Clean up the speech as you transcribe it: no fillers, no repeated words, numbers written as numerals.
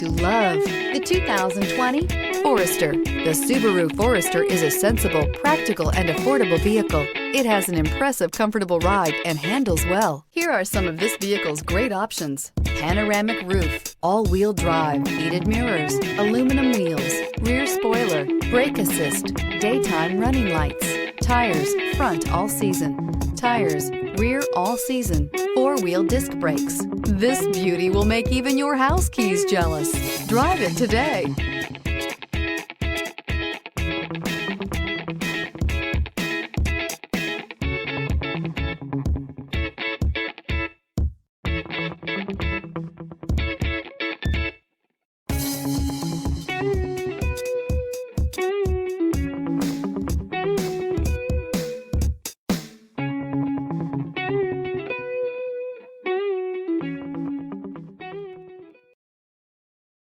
You love the 2020 Forester. The Subaru Forester is a sensible, practical, and affordable vehicle. It has an impressive, comfortable ride and handles well. Here are some of this vehicle's great options: panoramic roof, all-wheel drive, heated mirrors, aluminum wheels, rear spoiler, brake assist, daytime running lights, tires, front all season, tires, rear all season, four-wheel disc brakes. This beauty will make even your house keys jealous. Drive it today.